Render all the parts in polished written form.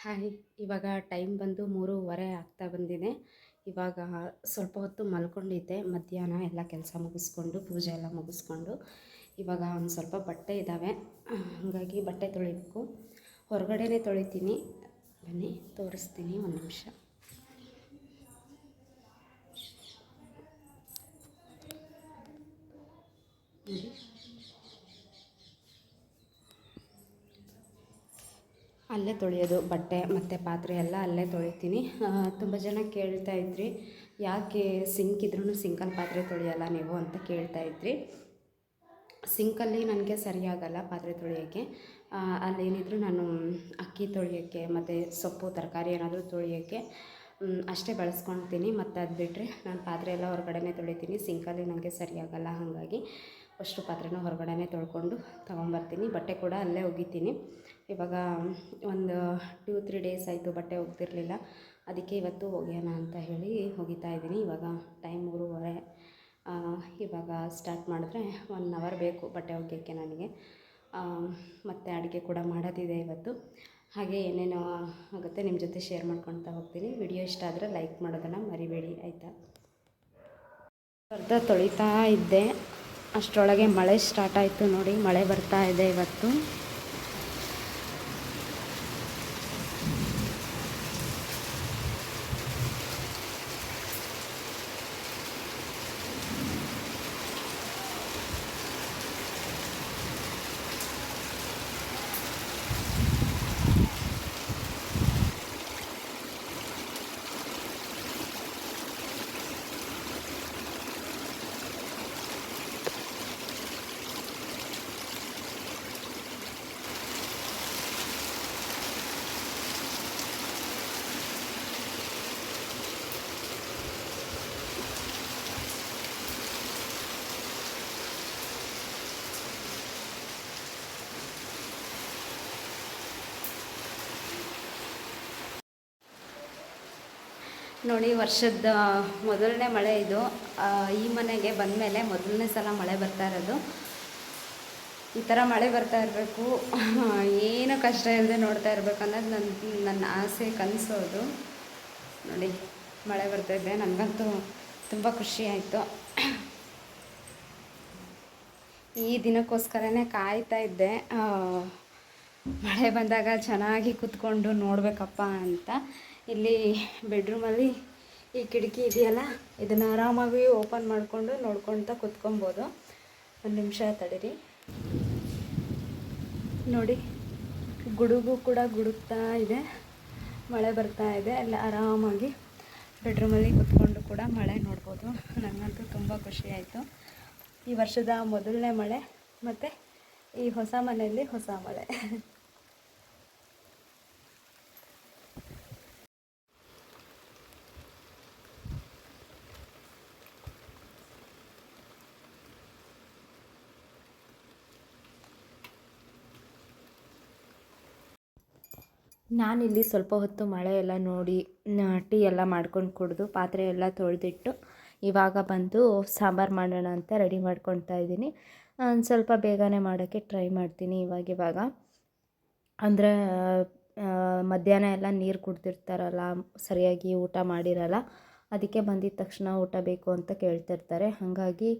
Hi. ಇವಾಗ time ಬಂದು 3:30 ಆಗ್ತಾ ಬಂದಿದೆ. ಇವಾಗ ಸ್ವಲ್ಪ ಹೊತ್ತು ಮಲ್ಕೊಂಡಿದ್ದೆ. ಮಧ್ಯಾಹ್ನ ಎಲ್ಲ ಕೆಲಸ ಮುಗಿಸ್ಕೊಂಡು ಪೂಜೆ ಎಲ್ಲ ಮುಗಿಸ್ಕೊಂಡು ಇವಾಗ ಒಂದು ಸ್ವಲ್ಪ ಬಟ್ಟೆ ಇದ್ದಾವೆ, ಹಾಗಾಗಿ ಬಟ್ಟೆ ತೊಳಿಬೇಕು. ಹೊರಗಡೆನೇ ತೊಳಿತೀನಿ. ಬನ್ನಿ ತೋರಿಸ್ತೀನಿ, ಒಂದು ನಿಮಿಷ. ನೋಡಿ, ಅಲ್ಲೇ ತೊಳೆಯೋದು ಬಟ್ಟೆ ಮತ್ತು ಪಾತ್ರೆ ಎಲ್ಲ ಅಲ್ಲೇ ತೊಳಿತೀನಿ. ತುಂಬ ಜನ ಕೇಳ್ತಾಯಿದ್ರಿ, ಯಾಕೆ ಸಿಂಕ್ ಇದ್ರೂ ಸಿಂಕಲ್ಲಿ ಪಾತ್ರೆ ತೊಳೆಯಲ್ಲ ನೀವು ಅಂತ ಕೇಳ್ತಾಯಿದ್ರಿ. ಸಿಂಕಲ್ಲಿ ನನಗೆ ಸರಿಯಾಗಲ್ಲ ಪಾತ್ರೆ ತೊಳೆಯೋಕ್ಕೆ. ಅಲ್ಲೇನಿದ್ರು ನಾನು ಅಕ್ಕಿ ತೊಳೆಯೋಕ್ಕೆ ಮತ್ತು ಸೊಪ್ಪು ತರಕಾರಿ ಏನಾದರೂ ತೊಳೆಯೋಕ್ಕೆ ಅಷ್ಟೇ ಬಳಸ್ಕೊಳ್ತೀನಿ. ಮತ್ತು ಅದು ಬಿಟ್ಟರೆ ನಾನು ಪಾತ್ರೆ ಎಲ್ಲ ಹೊರಗಡೆನೇ ತೊಳಿತೀನಿ. ಸಿಂಕಲ್ಲಿ ನನಗೆ ಸರಿಯಾಗಲ್ಲ, ಹಾಗಾಗಿ ಅಷ್ಟು ಪಾತ್ರೆನ ಹೊರಗಡೆನೇ ತೊಳ್ಕೊಂಡು ತೊಗೊಂಬರ್ತೀನಿ. ಬಟ್ಟೆ ಕೂಡ ಅಲ್ಲೇ ಒಗಿತೀನಿ. ಇವಾಗ ಒಂದು 2-3 ಡೇಸ್ ಆಯಿತು ಬಟ್ಟೆ ಒಗ್ದಿರಲಿಲ್ಲ, ಅದಕ್ಕೆ ಇವತ್ತು ಒಗೆಯೋಣ ಅಂತ ಹೇಳಿ ಒಗಿತಾ ಇದ್ದೀನಿ. ಇವಾಗ ಟೈಮ್ 3:30. ಇವಾಗ ಸ್ಟಾರ್ಟ್ ಮಾಡಿದ್ರೆ 1 ಅವರ್ ಬೇಕು ಬಟ್ಟೆ ಒಗೆಯೋಕ್ಕೆ ನನಗೆ. ಮತ್ತು ಅಡುಗೆ ಕೂಡ ಮಾಡೋದಿದೆ ಇವತ್ತು. ಹಾಗೆ ಏನೇನೋ ಆಗುತ್ತೆ ನಿಮ್ಮ ಜೊತೆ ಶೇರ್ ಮಾಡ್ಕೊಳ್ತಾ ಹೋಗ್ತೀನಿ. ವಿಡಿಯೋ ಇಷ್ಟ ಆದರೆ ಲೈಕ್ ಮಾಡೋದನ್ನು ಮರಿಬೇಡಿ, ಆಯಿತಾ? ಅರ್ಧ ತೊಳಿತಾ ಇದ್ದೆ, ಅಷ್ಟರೊಳಗೆ ಮಳೆ ಸ್ಟಾರ್ಟ್ ಆಯಿತು. ನೋಡಿ, ಮಳೆ ಬರ್ತಾ ಇದೆ ಇವತ್ತು. ನೋಡಿ, ವರ್ಷದ ಮೊದಲನೇ ಮಳೆ ಇದು. ಈ ಮನೆಗೆ ಬಂದಮೇಲೆ ಮೊದಲನೇ ಸಲ ಮಳೆ ಬರ್ತಾ ಇರೋದು. ಈ ಥರ ಮಳೆ ಬರ್ತಾ ಇರಬೇಕು, ಏನು ಕಷ್ಟ ಇಲ್ಲದೆ ನೋಡ್ತಾ ಇರಬೇಕು ಅನ್ನೋದು ನನ್ನ ಆಸೆ, ಕನಸೋದು. ನೋಡಿ, ಮಳೆ ಬರ್ತಾಯಿದೆ. ನನಗಂತೂ ತುಂಬ ಖುಷಿ ಆಯಿತು. ಈ ದಿನಕ್ಕೋಸ್ಕರನೇ ಕಾಯ್ತಾ ಇದ್ದೆ, ಮಳೆ ಬಂದಾಗ ಚೆನ್ನಾಗಿ ಕೂತ್ಕೊಂಡು ನೋಡಬೇಕಪ್ಪ ಅಂತ. ಇಲ್ಲಿ ಬೆಡ್ರೂಮಲ್ಲಿ ಈ ಕಿಟಕಿ ಇದೆಯಲ್ಲ, ಇದನ್ನು ಆರಾಮಾಗಿ ಓಪನ್ ಮಾಡಿಕೊಂಡು ನೋಡ್ಕೊಳ್ತಾ ಕೂತ್ಕೊಬೋದು. ಒಂದು ನಿಮಿಷ ತಡೀರಿ. ನೋಡಿ, ಗುಡುಗು ಕೂಡ ಗುಡುಗ್ತಾ ಇದೆ, ಮಳೆ ಬರ್ತಾ ಇದೆ. ಎಲ್ಲ ಆರಾಮಾಗಿ ಬೆಡ್ರೂಮಲ್ಲಿ ಕೂತ್ಕೊಂಡು ಕೂಡ ಮಳೆ ನೋಡ್ಬೋದು. ನನಗಂತೂ ತುಂಬ ಖುಷಿ ಆಯಿತು. ಈ ವರ್ಷದ ಮೊದಲನೇ ಮಳೆ ಮತ್ತು ಈ ಹೊಸ ಮನೆಯಲ್ಲಿ ಹೊಸ ಮಳೆ. ನಾನಿಲ್ಲಿ ಸ್ವಲ್ಪ ಹೊತ್ತು ಮಳೆ ಎಲ್ಲ ನೋಡಿ ಟೀ ಎಲ್ಲ ಮಾಡ್ಕೊಂಡು ಕುಡಿದು ಪಾತ್ರೆ ಎಲ್ಲ ತೊಳೆದಿಟ್ಟು ಇವಾಗ ಬಂದು ಸಾಂಬಾರು ಮಾಡೋಣ ಅಂತ ರೆಡಿ ಮಾಡ್ಕೊಳ್ತಾ ಇದ್ದೀನಿ. ಒಂದು ಸ್ವಲ್ಪ ಬೇಗನೆ ಮಾಡೋಕ್ಕೆ ಟ್ರೈ ಮಾಡ್ತೀನಿ. ಇವಾಗ ಅಂದರೆ ಮಧ್ಯಾಹ್ನ ಎಲ್ಲ ನೀರು ಕುಡ್ದಿರ್ತಾರಲ್ಲ, ಸರಿಯಾಗಿ ಊಟ ಮಾಡಿರಲ್ಲ, ಅದಕ್ಕೆ ಬಂದಿದ್ದ ತಕ್ಷಣ ಊಟ ಬೇಕು ಅಂತ ಕೇಳ್ತಿರ್ತಾರೆ. ಹಾಗಾಗಿ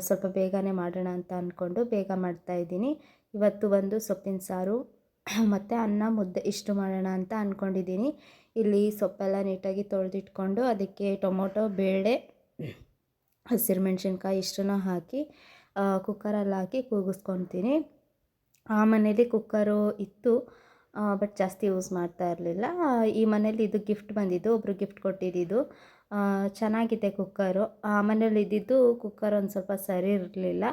ಸ್ವಲ್ಪ ಬೇಗನೆ ಮಾಡೋಣ ಅಂತ ಅಂದ್ಕೊಂಡು ಬೇಗ ಮಾಡ್ತಾಯಿದ್ದೀನಿ. ಇವತ್ತು ಬಂದು ಸೊಪ್ಪಿನ ಸಾರು ಮತ್ತು ಅನ್ನ ಮುದ್ದೆ ಇಷ್ಟು ಮಾಡೋಣ ಅಂತ ಅಂದ್ಕೊಂಡಿದ್ದೀನಿ. ಇಲ್ಲಿ ಸೊಪ್ಪೆಲ್ಲ ನೀಟಾಗಿ ತೊಳೆದಿಟ್ಕೊಂಡು ಅದಕ್ಕೆ ಟೊಮೊಟೊ, ಬೇಳೆ, ಹಸಿರುಮೆಣ್ಸಿನ್ಕಾಯಿ ಇಷ್ಟನ್ನು ಹಾಕಿ ಕುಕ್ಕರಲ್ಲಿ ಹಾಕಿ ಕೂಗಿಸ್ಕೊತೀನಿ. ಆ ಮನೇಲಿ ಕುಕ್ಕರು ಇತ್ತು, ಬಟ್ ಜಾಸ್ತಿ ಯೂಸ್ ಮಾಡ್ತಾ ಇರಲಿಲ್ಲ. ಈ ಮನೇಲಿ ಇದು ಗಿಫ್ಟ್ ಬಂದಿದ್ದು, ಒಬ್ಬರು ಗಿಫ್ಟ್ ಕೊಟ್ಟಿದ್ದು. ಚೆನ್ನಾಗಿದೆ ಕುಕ್ಕರು. ಆ ಮನೇಲಿ ಇದ್ದಿದ್ದು ಕುಕ್ಕರ್ ಒಂದು ಸ್ವಲ್ಪ ಸರಿ ಇರಲಿಲ್ಲ.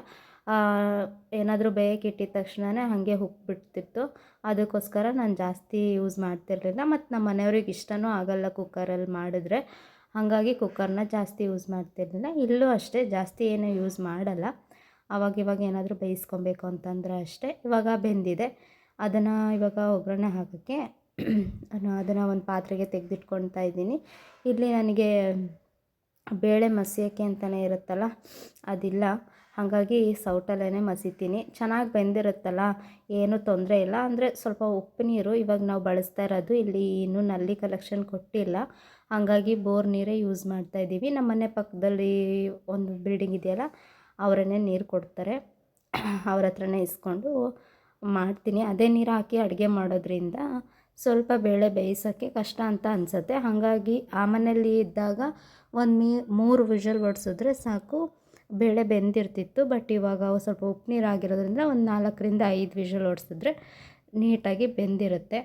ಏನಾದರೂ ಬೇಯಕ್ಕೆ ಇಟ್ಟಿದ ತಕ್ಷಣವೇ ಹಾಗೆ ಉಕ್ಬಿಡ್ತಿತ್ತು. ಅದಕ್ಕೋಸ್ಕರ ನಾನು ಜಾಸ್ತಿ ಯೂಸ್ ಮಾಡ್ತಿರಲಿಲ್ಲ. ಮತ್ತು ನಮ್ಮ ಮನೆಯವ್ರಿಗೆ ಇಷ್ಟನೂ ಆಗಲ್ಲ ಕುಕ್ಕರಲ್ಲಿ ಮಾಡಿದ್ರೆ, ಹಾಗಾಗಿ ಕುಕ್ಕರ್ನ ಜಾಸ್ತಿ ಯೂಸ್ ಮಾಡ್ತಿರಲಿಲ್ಲ. ಇಲ್ಲೂ ಅಷ್ಟೇ ಜಾಸ್ತಿ ಏನೂ ಯೂಸ್ ಮಾಡಲ್ಲ. ಇವಾಗ ಏನಾದರೂ ಬೇಯಿಸ್ಕೊಬೇಕು ಅಂತಂದರೆ ಅಷ್ಟೇ. ಇವಾಗ ಬೆಂದಿದೆ, ಅದನ್ನು ಇವಾಗ ಒಗ್ಗರಣೆ ಹಾಕೋಕ್ಕೆ ಅದನ್ನು ಒಂದು ಪಾತ್ರೆಗೆ ತೆಗೆದಿಟ್ಕೊಳ್ತಾ ಇದ್ದೀನಿ. ಇಲ್ಲಿ ನನಗೆ ಬೇಳೆ ಮಸಿಯೋಕ್ಕೆ ಅಂತಲೇ ಇರುತ್ತಲ್ಲ, ಅದಿಲ್ಲ. ಹಾಗಾಗಿ ಸೌಟಲ್ಲೇ ಮಸಿತೀನಿ. ಚೆನ್ನಾಗಿ ಬೆಂದಿರುತ್ತಲ್ಲ, ಏನೂ ತೊಂದರೆ ಇಲ್ಲ. ಅಂದರೆ ಸ್ವಲ್ಪ ಉಪ್ಪು ನೀರು ಇವಾಗ ನಾವು ಬಳಸ್ತಾ ಇರೋದು, ಇಲ್ಲಿ ಇನ್ನೂ ನಲ್ಲಿ ಕಲೆಕ್ಷನ್ ಕೊಟ್ಟಿಲ್ಲ, ಹಾಗಾಗಿ ಬೋರ್ ನೀರೇ ಯೂಸ್ ಮಾಡ್ತಾಯಿದ್ದೀವಿ. ನಮ್ಮ ಮನೆ ಪಕ್ಕದಲ್ಲಿ ಒಂದು ಬಿಲ್ಡಿಂಗ್ ಇದೆಯಲ್ಲ, ಅವರನ್ನೇ ನೀರು ಕೊಡ್ತಾರೆ, ಅವ್ರ ಹತ್ರನೇ ಇಸ್ಕೊಂಡು ಮಾಡ್ತೀನಿ. ಅದೇ ನೀರು ಹಾಕಿ ಅಡುಗೆ ಮಾಡೋದ್ರಿಂದ ಸ್ವಲ್ಪ ಬೇಳೆ ಬೇಯಿಸೋಕ್ಕೆ ಕಷ್ಟ ಅಂತ ಅನಿಸುತ್ತೆ. ಹಾಗಾಗಿ ಆ ಮನೆಯಲ್ಲಿ ಇದ್ದಾಗ ಒಂದು 3 ವಿಷಲ್ ಹೊಡ್ಸಿದ್ರೆ ಸಾಕು, ಬೇಳೆ ಬೆಂದಿರ್ತಿತ್ತು. ಬಟ್ ಇವಾಗ ಸ್ವಲ್ಪ ಉಪ್ಪು ನೀರು ಆಗಿರೋದ್ರಿಂದ ಒಂದು 4ರಿಂದ 5 ವಿಷಲ್ ಹೊಡ್ಸಿದ್ರೆ ನೀಟಾಗಿ ಬೆಂದಿರುತ್ತೆ.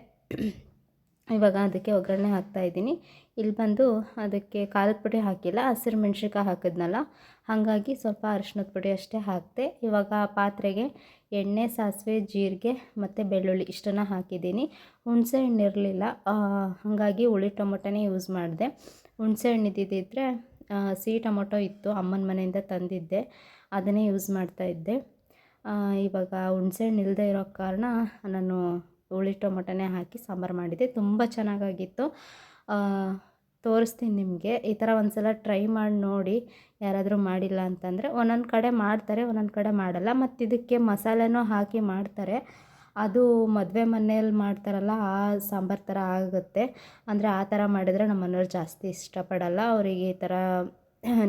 ಇವಾಗ ಅದಕ್ಕೆ ಒಗ್ಗರಣೆ ಹಾಕ್ತಾಯಿದ್ದೀನಿ. ಇಲ್ಲಿ ಬಂದು ಅದಕ್ಕೆ ಖಾರದ ಪುಡಿ ಹಾಕಿಲ್ಲ, ಹಸಿರು ಮೆಣ್ಸಿನ್ಕಾಯಿ ಹಾಕಿದ್ನಲ್ಲ, ಹಾಗಾಗಿ ಸ್ವಲ್ಪ ಅರಿಶಿನದ ಪುಡಿ ಅಷ್ಟೇ ಹಾಕಿದೆ. ಇವಾಗ ಪಾತ್ರೆಗೆ ಎಣ್ಣೆ, ಸಾಸಿವೆ, ಜೀರಿಗೆ ಮತ್ತು ಬೆಳ್ಳುಳ್ಳಿ ಇಷ್ಟನ್ನು ಹಾಕಿದ್ದೀನಿ. ಹುಣಸೆ ಹಣ್ಣು ಇರಲಿಲ್ಲ, ಹಾಗಾಗಿ ಹುಳಿ ಟೊಮೊಟೊನೇ ಯೂಸ್ ಮಾಡಿದೆ. ಹುಣಸೆ ಹಣ್ಣು ಇದ್ದಿದ್ದರೆ ಸಿಹಿ ಟೊಮೊಟೊ ಇತ್ತು, ಅಮ್ಮನ ಮನೆಯಿಂದ ತಂದಿದ್ದೆ, ಅದನ್ನೇ ಯೂಸ್ ಮಾಡ್ತಾಯಿದ್ದೆ. ಇವಾಗ ಹುಣಸೆ ಹಣ್ಣು ಇಲ್ಲದೆ ಇರೋ ಕಾರಣ ನಾನು ಹುಳಿ ಟೊಮೊಟೊನೇ ಹಾಕಿ ಸಾಂಬಾರು ಮಾಡಿದ್ದೆ. ತುಂಬ ಚೆನ್ನಾಗಾಗಿತ್ತು. ತೋರಿಸ್ತೀನಿ ನಿಮಗೆ. ಈ ಥರ ಒಂದು ಸಲ ಟ್ರೈ ಮಾಡಿ ನೋಡಿ, ಯಾರಾದರೂ ಮಾಡಿಲ್ಲ ಅಂತಂದರೆ. ಒಂದೊಂದು ಕಡೆ ಮಾಡ್ತಾರೆ, ಒಂದೊಂದು ಕಡೆ ಮಾಡಲ್ಲ. ಮತ್ತು ಇದಕ್ಕೆ ಮಸಾಲೆನೂ ಹಾಕಿ ಮಾಡ್ತಾರೆ. ಅದು ಮದುವೆ ಮನೆಯಲ್ಲಿ ಮಾಡ್ತಾರಲ್ಲ, ಆ ಸಾಂಬಾರು ಥರ ಆಗುತ್ತೆ. ಅಂದರೆ ಆ ಥರ ಮಾಡಿದರೆ ನಮ್ಮ ಮನೆಯವ್ರು ಜಾಸ್ತಿ ಇಷ್ಟಪಡಲ್ಲ. ಅವರಿಗೆ ಈ ಥರ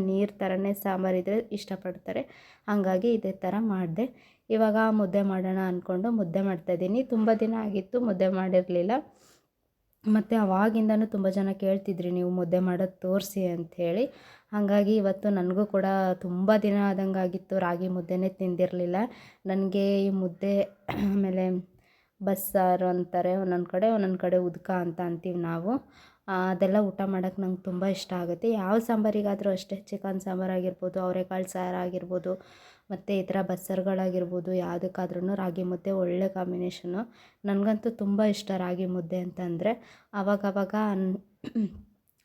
ನೀರು ಥರನೇ ಸಾಂಬಾರಿದ್ರೆ ಇಷ್ಟಪಡ್ತಾರೆ. ಹಾಗಾಗಿ ಇದೇ ಥರ ಮಾಡಿದೆ. ಇವಾಗ ಮುದ್ದೆ ಮಾಡೋಣ ಅಂದ್ಕೊಂಡು ಮುದ್ದೆ ಮಾಡ್ತಾಯಿದ್ದೀನಿ. ತುಂಬ ದಿನ ಆಗಿತ್ತು ಮುದ್ದೆ ಮಾಡಿರಲಿಲ್ಲ. ಮತ್ತು ಅವಾಗಿಂದನೂ ತುಂಬ ಜನ ಕೇಳ್ತಿದ್ರಿ, ನೀವು ಮುದ್ದೆ ಮಾಡೋದು ತೋರಿಸಿ ಅಂಥೇಳಿ. ಹಾಗಾಗಿ ಇವತ್ತು ನನಗೂ ಕೂಡ ತುಂಬ ದಿನ ಆದಂಗೆ ಆಗಿತ್ತು, ರಾಗಿ ಮುದ್ದೆನೇ ತಿಂದಿರಲಿಲ್ಲ. ನನಗೆ ಈ ಮುದ್ದೆ ಆಮೇಲೆ ಬಸ್ಸಾರು ಅಂತಾರೆ ಒಂದೊಂದು ಕಡೆ ಉದ್ಕ ಅಂತ ಅಂತೀವಿ ನಾವು. ಅದೆಲ್ಲ ಊಟ ಮಾಡೋಕ್ಕೆ ನಂಗೆ ತುಂಬ ಇಷ್ಟ ಆಗುತ್ತೆ. ಯಾವ ಸಾಂಬಾರಿಗಾದರೂ ಅಷ್ಟೇ, ಚಿಕನ್ ಸಾಂಬಾರಾಗಿರ್ಬೋದು, ಅವರೆಕಾಳು ಸಾರು ಆಗಿರ್ಬೋದು, ಮತ್ತು ಈ ಥರ ಬಸ್ಸಾರುಗಳಾಗಿರ್ಬೋದು, ಯಾವುದಕ್ಕಾದ್ರೂ ರಾಗಿ ಮುದ್ದೆ ಒಳ್ಳೆ ಕಾಂಬಿನೇಷನು. ನನಗಂತೂ ತುಂಬ ಇಷ್ಟ ರಾಗಿ ಮುದ್ದೆ ಅಂತಂದರೆ. ಆವಾಗವಾಗ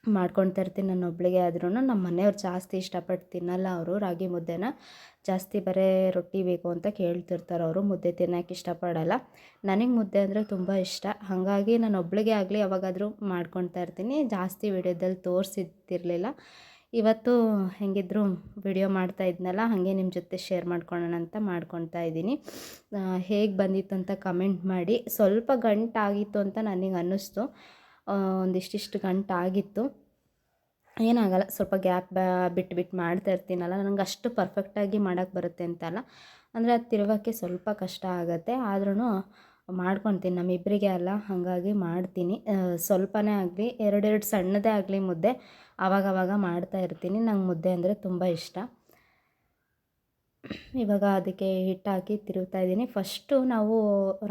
ಮಾಡ್ಕೊಳ್ತಾ ಇರ್ತೀನಿ ನಾನು ಒಬ್ಬಳಿಗೆ ಆದ್ರೂ. ನಮ್ಮ ಮನೆಯವ್ರು ಜಾಸ್ತಿ ಇಷ್ಟಪಟ್ಟು ತಿನ್ನಲ್ಲ, ಅವರು ರಾಗಿ ಮುದ್ದೆನ ಜಾಸ್ತಿ ಬರೀ ರೊಟ್ಟಿ ಬೇಕು ಅಂತ ಕೇಳ್ತಿರ್ತಾರೆ. ಅವರು ಮುದ್ದೆ ತಿನ್ನೋಕೆ ಇಷ್ಟಪಡಲ್ಲ. ನನಗೆ ಮುದ್ದೆ ಅಂದರೆ ತುಂಬ ಇಷ್ಟ, ಹಾಗಾಗಿ ನಾನು ಒಬ್ಬಳಿಗೆ ಆಗಲಿ ಯಾವಾಗಾದರೂ ಮಾಡ್ಕೊಳ್ತಾ ಇರ್ತೀನಿ. ಜಾಸ್ತಿ ವಿಡಿಯೋದಲ್ಲಿ ತೋರಿಸಿದ್ದಿರಲಿಲ್ಲ. ಇವತ್ತು ಹೆಂಗಿದ್ರು ವಿಡಿಯೋ ಮಾಡ್ತಾ ಇದ್ನಲ್ಲ, ಹಾಗೆ ನಿಮ್ಮ ಜೊತೆ ಶೇರ್ ಮಾಡ್ಕೊಳ್ಳೋಣ ಅಂತ ಮಾಡ್ಕೊಳ್ತಾ ಇದ್ದೀನಿ. ಹೇಗೆ ಬಂದಿತ್ತು ಅಂತ ಕಮೆಂಟ್ ಮಾಡಿ. ಸ್ವಲ್ಪ ಗಂಟಾಗಿತ್ತು ಅಂತ ನನಗೆ ಅನ್ನಿಸ್ತು, ಒಂದಿಷ್ಟಿಷ್ಟು ಗಂಟಾಗಿತ್ತು. ಏನಾಗಲ್ಲ, ಸ್ವಲ್ಪ ಗ್ಯಾಪ್ ಬಿಟ್ಟು ಮಾಡ್ತಾ ಇರ್ತೀನಲ್ಲ, ನನಗೆ ಅಷ್ಟು ಪರ್ಫೆಕ್ಟಾಗಿ ಮಾಡೋಕ್ಕೆ ಬರುತ್ತೆ ಅಂತಲ್ಲ, ಅಂದರೆ ಅದು ತಿರುಗೋಕ್ಕೆ ಸ್ವಲ್ಪ ಕಷ್ಟ ಆಗುತ್ತೆ. ಆದ್ರೂ ಮಾಡ್ಕೊತೀನಿ, ನಮ್ಮಿಬ್ಬರಿಗೆ ಅಲ್ಲ, ಹಾಗಾಗಿ ಮಾಡ್ತೀನಿ. ಸ್ವಲ್ಪನೇ ಆಗಲಿ, ಎರಡೆರಡು ಸಣ್ಣದೇ ಆಗಲಿ ಮುದ್ದೆ ಆವಾಗವಾಗ ಮಾಡ್ತಾ ಇರ್ತೀನಿ. ನಂಗೆ ಮುದ್ದೆ ಅಂದರೆ ತುಂಬ ಇಷ್ಟ. ಇವಾಗ ಅದಕ್ಕೆ ಹಿಟ್ಟು ಹಾಕಿ ತಿರುಗ್ತಾ ಇದ್ದೀನಿ. ಫಸ್ಟು ನಾವು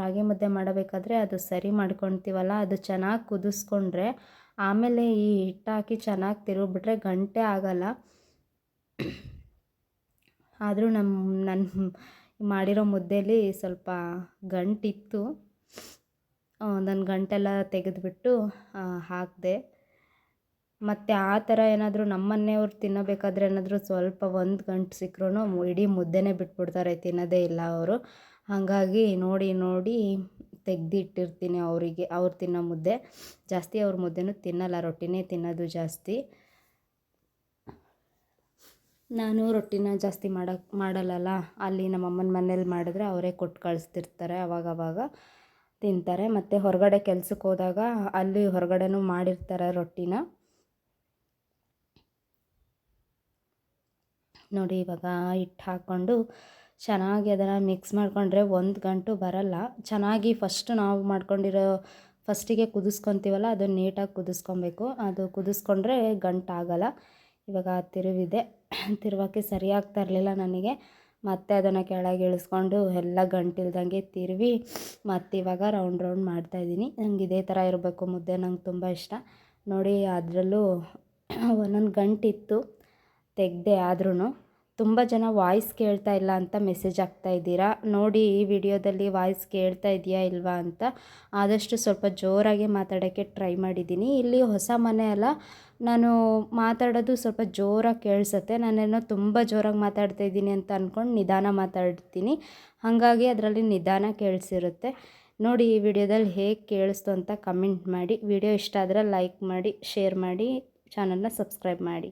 ರಾಗಿ ಮುದ್ದೆ ಮಾಡಬೇಕಾದ್ರೆ ಅದು ಸರಿ ಮಾಡ್ಕೊಳ್ತೀವಲ್ಲ, ಅದು ಚೆನ್ನಾಗಿ ಕುದಿಸ್ಕೊಂಡ್ರೆ ಆಮೇಲೆ ಈ ಹಿಟ್ಟು ಹಾಕಿ ಚೆನ್ನಾಗಿ ತಿರುಗಿಬಿಟ್ರೆ ಗಂಟೆ ಆಗೋಲ್ಲ. ಆದರೂ ನಾನು ಮಾಡಿರೋ ಮುದ್ದೆಯಲ್ಲಿ ಸ್ವಲ್ಪ ಗಂಟಿತ್ತು. ನನ್ನ ಗಂಟೆಲ್ಲ ತೆಗೆದುಬಿಟ್ಟು ಹಾಕಿದೆ. ಮತ್ತು ಆ ಥರ ಏನಾದರೂ ನಮ್ಮ ಮನೆಯವ್ರು ತಿನ್ನಬೇಕಾದ್ರೆ ಏನಾದರೂ ಸ್ವಲ್ಪ ಒಂದು ಗಂಟು ಸಿಕ್ಕರೂ ಇಡೀ ಮುದ್ದೆನೇ ಬಿಟ್ಬಿಡ್ತಾರೆ, ತಿನ್ನೋದೇ ಇಲ್ಲ ಅವರು. ಹಾಗಾಗಿ ನೋಡಿ ತೆಗೆದಿಟ್ಟಿರ್ತೀನಿ ಅವರಿಗೆ, ಅವ್ರು ತಿನ್ನೋ ಮುದ್ದೆ. ಜಾಸ್ತಿ ಅವ್ರ ಮುದ್ದೆನೂ ತಿನ್ನಲ್ಲ, ರೊಟ್ಟಿನೇ ತಿನ್ನೋದು ಜಾಸ್ತಿ. ನಾನು ರೊಟ್ಟಿನ ಜಾಸ್ತಿ ಮಾಡಲ್ಲಲ್ಲ, ಅಲ್ಲಿ ನಮ್ಮ ಅಮ್ಮನ ಮನೇಲಿ ಮಾಡಿದ್ರೆ ಅವರೇ ಕೊಟ್ಟು ಕಳಿಸ್ತಿರ್ತಾರೆ, ಅವಾಗವಾಗ ತಿಂತಾರೆ. ಮತ್ತು ಹೊರಗಡೆ ಕೆಲ್ಸಕ್ಕೆ ಹೋದಾಗ ಅಲ್ಲಿ ಹೊರಗಡೆನೂ ಮಾಡಿರ್ತಾರೆ ರೊಟ್ಟಿನ. ನೋಡಿ ಇವಾಗ ಹಿಟ್ಟು ಹಾಕ್ಕೊಂಡು ಚೆನ್ನಾಗಿ ಅದನ್ನು ಮಿಕ್ಸ್ ಮಾಡಿಕೊಂಡ್ರೆ ಒಂದು ಗಂಟು ಬರಲ್ಲ. ಚೆನ್ನಾಗಿ ಫಸ್ಟ್ ನಾವು ಮಾಡ್ಕೊಂಡಿರೋ ಫಸ್ಟಿಗೆ ಕುದಿಸ್ಕೊತೀವಲ್ಲ, ಅದನ್ನು ನೀಟಾಗಿ ಕುದಿಸ್ಕೊಬೇಕು. ಅದು ಕುದಿಸ್ಕೊಂಡ್ರೆ ಗಂಟಾಗಲ್ಲ. ಇವಾಗ ತಿರುವಿದೆ, ತಿರುವೋಕ್ಕೆ ಸರಿ ಆಗ್ತಾ ಇರಲಿಲ್ಲ ನನಗೆ. ಮತ್ತು ಅದನ್ನು ಕೆಳಗೆ ಇಳಿಸ್ಕೊಂಡು ಎಲ್ಲ ಗಂಟಿಲ್ದಂಗೆ ತಿರುವಿ ಮತ್ತು ಇವಾಗ ರೌಂಡ್ ಮಾಡ್ತಾಯಿದ್ದೀನಿ. ನಂಗೆ ಇದೇ ಥರ ಇರಬೇಕು ಮುದ್ದೆ, ನಂಗೆ ತುಂಬ ಇಷ್ಟ. ನೋಡಿ ಅದರಲ್ಲೂ ಒಂದೊಂದು ಗಂಟಿತ್ತು, ತೆಗೆದೆ. ಆದ್ರೂ ತುಂಬ ಜನ ವಾಯ್ಸ್ ಕೇಳ್ತಾ ಇಲ್ಲ ಅಂತ ಮೆಸೇಜ್ ಹಾಕ್ತಾಯಿದ್ದೀರಾ. ನೋಡಿ ಈ ವಿಡಿಯೋದಲ್ಲಿ ವಾಯ್ಸ್ ಕೇಳ್ತಾ ಇದೆಯಾ ಇಲ್ವಾ ಅಂತ. ಆದಷ್ಟು ಸ್ವಲ್ಪ ಜೋರಾಗಿ ಮಾತಾಡೋಕ್ಕೆ ಟ್ರೈ ಮಾಡಿದ್ದೀನಿ. ಇಲ್ಲಿ ಹೊಸ ಮನೆ ಅಲ್ಲ, ನಾನು ಮಾತಾಡೋದು ಸ್ವಲ್ಪ ಜೋರಾಗಿ ಕೇಳಿಸುತ್ತೆ. ನಾನೇನೋ ತುಂಬ ಜೋರಾಗಿ ಮಾತಾಡ್ತಾಯಿದ್ದೀನಿ ಅಂತ ಅಂದ್ಕೊಂಡು ನಿಧಾನ ಮಾತಾಡ್ತೀನಿ, ಹಾಗಾಗಿ ಅದರಲ್ಲಿ ನಿಧಾನ ಕೇಳಿಸಿರುತ್ತೆ. ನೋಡಿ ಈ ವಿಡಿಯೋದಲ್ಲಿ ಹೇಗೆ ಕೇಳಿಸ್ತು ಅಂತ ಕಮೆಂಟ್ ಮಾಡಿ. ವಿಡಿಯೋ ಇಷ್ಟ ಆದರೆ ಲೈಕ್ ಮಾಡಿ, ಶೇರ್ ಮಾಡಿ, ಚಾನಲ್ನ ಸಬ್ಸ್ಕ್ರೈಬ್ ಮಾಡಿ.